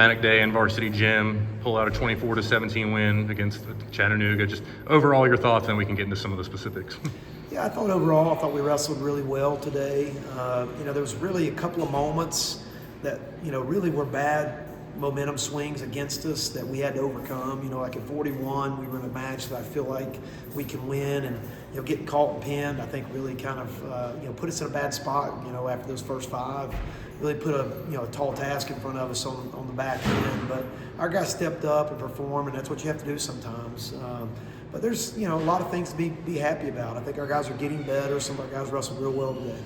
Dramatic day in varsity gym, pull out a 24-17 win against Chattanooga. Just overall your thoughts, and we can get into some of the specifics. Yeah, I thought we wrestled really well today. There was really a couple of moments that, really were bad momentum swings against us that we had to overcome. Like at 41, we were in a match that I feel like we can win, and getting caught and pinned, I think really kind of put us in a bad spot. After those first five, really put a tall task in front of us on the back end. But our guys stepped up and performed, and that's what you have to do sometimes. But there's a lot of things to be happy about. I think our guys are getting better. Some of our guys wrestled real well today.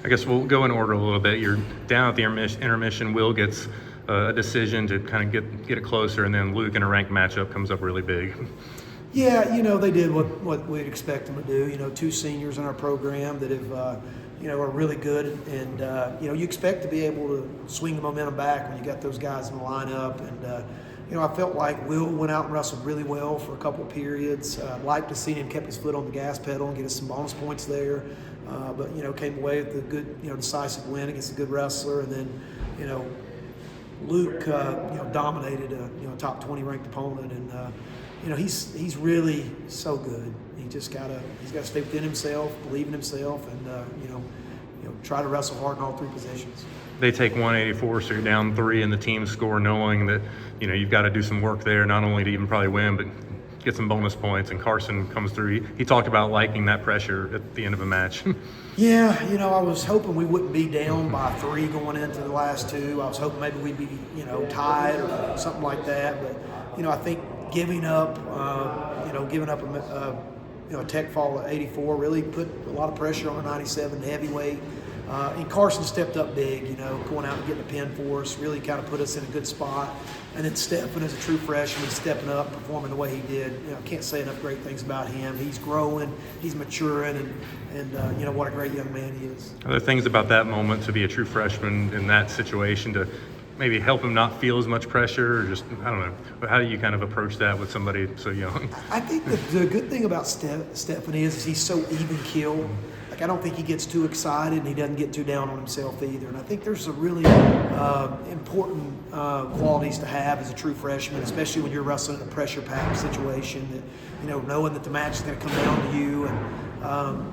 I guess we'll go in order a little bit. You're down at the intermission. Will gets a decision to kind of get it closer, and then Luke in a ranked matchup comes up really big. Yeah, they did what we'd expect them to do. Two seniors in our program that have, are really good, and you expect to be able to swing the momentum back when you got those guys in the lineup. And I felt like Will went out and wrestled really well for a couple of periods. Liked to see him kept his foot on the gas pedal and get us some bonus points there. But came away with a good, decisive win against a good wrestler, and then Luke, dominated a top 20 ranked opponent, and he's really so good. He's got to stay within himself, believe in himself, and try to wrestle hard in all three positions. They take 184, so you're down 3 in the team score, knowing that you've got to do some work there, not only to even probably win, but get some bonus points. And Carson comes through. He talked about liking that pressure at the end of a match. Yeah, I was hoping we wouldn't be down by 3 going into the last 2. I was hoping maybe we'd be, tied or something like that. But, I think giving up a tech fall at 84 really put a lot of pressure on a 97 heavyweight. And Carson stepped up big, going out and getting a pin for us, really kind of put us in a good spot. And then Stephan, as a true freshman, stepping up, performing the way he did. I can't say enough great things about him. He's growing, he's maturing, and what a great young man he is. Are there things about that moment to be a true freshman in that situation to maybe help him not feel as much pressure, or just, I don't know, but how do you kind of approach that with somebody so young? I think the good thing about Stephan is he's so even keel. I don't think he gets too excited, and he doesn't get too down on himself either. And I think there's a really important qualities to have as a true freshman, especially when you're wrestling in a pressure-packed situation, that knowing that the match is going to come down to you. And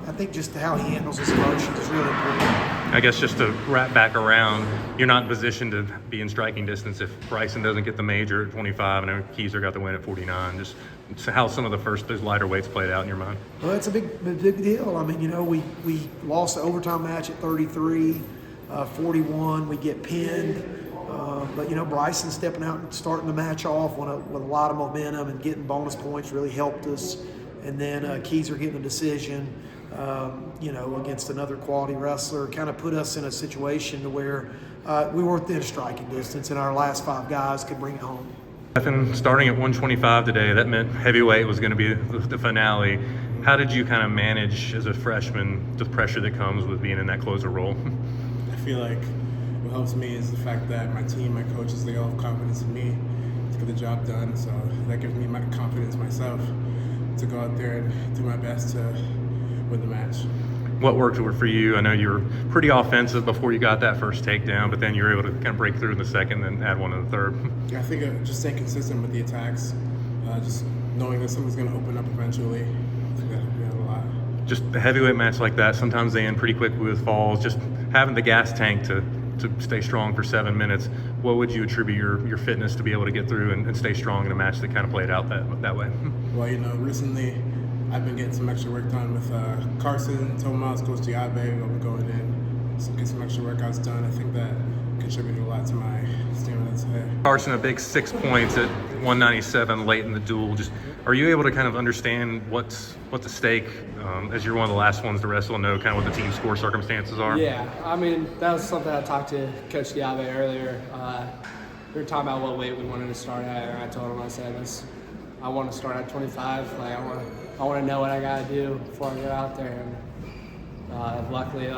I think just how he handles his emotions is really important. I guess just to wrap back around, you're not in position to be in striking distance if Bryson doesn't get the major at 25 and Keyser got the win at 49. Just how some of those lighter weights played out in your mind. Well, it's a big deal. I mean, we lost the overtime match at 33, 41. We get pinned. But Bryson stepping out and starting the match off with a lot of momentum and getting bonus points really helped us. And then Keyser getting a decision, against another quality wrestler, kind of put us in a situation to where we were within striking distance, and our last 5 guys could bring it home. Stephan, starting at 125 today, that meant heavyweight was going to be the finale. How did you kind of manage as a freshman the pressure that comes with being in that closer role? I feel like what helps me is the fact that my team, my coaches, they all have confidence in me to get the job done. So that gives me my confidence myself to go out there and do my best to win the match. What worked for you? I know you were pretty offensive before you got that first takedown, but then you were able to kind of break through in the second and add one in the third. Yeah, I think just staying consistent with the attacks, just knowing that something's going to open up eventually. I think that helped me out a lot. Just a heavyweight match like that, sometimes they end pretty quickly with falls. Just having the gas tank to stay strong for 7 minutes, what would you attribute your fitness to be able to get through and stay strong in a match that kind of played out that way? Well, recently I've been getting some extra work done with Carson, Tomas, Coach Diabe. I'll be going in, get some extra workouts done. I think that contributed a lot to my stamina today. Carson, a big 6 points at 197 late in the duel. Just, are you able to kind of understand what's at stake as you're one of the last ones to wrestle and know kind of what the team score circumstances are? Yeah, I mean, that was something I talked to Coach Diabe earlier. We were talking about what weight we wanted to start at, and I told him, I said, I want to start at 25. Like, I want to know what I got to do before I get out there. And luckily,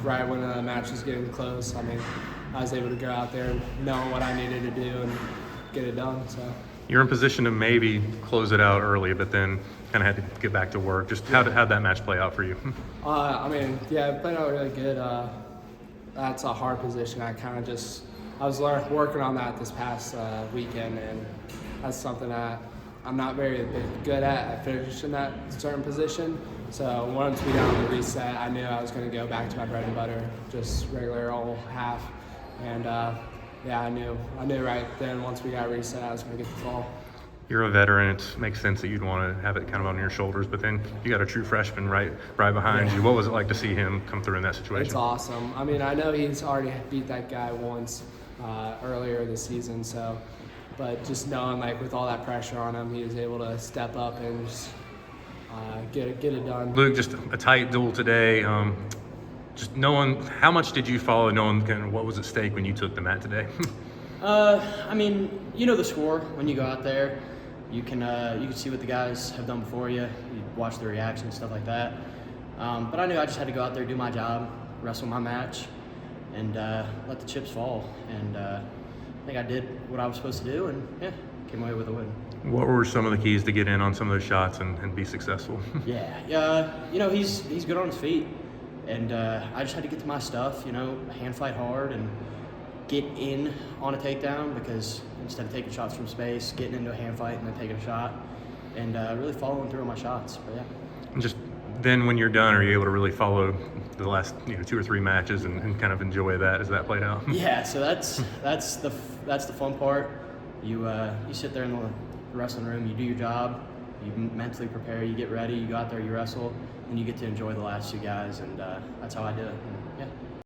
right when the match was getting close, I was able to go out there knowing what I needed to do and get it done. So You're in position to maybe close it out early, but then kind of had to get back to work. Just how'd that match play out for you? It played out really good. That's a hard position. I kind of just was working on that this past weekend, and that's something that I'm not very good at finishing that certain position. So once we got on the reset, I knew I was going to go back to my bread and butter, just regular old half. And yeah, I knew right then once we got reset, I was going to get the fall. You're a veteran. It makes sense that you'd want to have it kind of on your shoulders, but then you got a true freshman right behind you. What was it like to see him come through in that situation? It's awesome. I mean, I know he's already beat that guy once earlier this season, so, but just knowing like with all that pressure on him, he was able to step up and just get it done. Luke, just a tight duel today. Just knowing, how much did you follow, knowing kind of what was at stake when you took the mat today? I mean, you know the score when you go out there. You can see what the guys have done before you. You watch the reaction, stuff like that. But I knew I just had to go out there, do my job, wrestle my match, and let the chips fall. And I think I did what I was supposed to do, and yeah, came away with a win. What were some of the keys to get in on some of those shots and be successful? Yeah, you know, he's good on his feet, and I just had to get to my stuff, you know, hand fight hard and get in on a takedown, because instead of taking shots from space, getting into a hand fight and then taking a shot, and really following through on my shots. But yeah. And just then when you're done, are you able to really follow the last 2 or 3 matches and kind of enjoy that as that played out? Yeah, so that's the fun part. You sit there in the wrestling room, you do your job, you mentally prepare, you get ready, you go out there, you wrestle, and you get to enjoy the last 2 guys, and that's how I do it.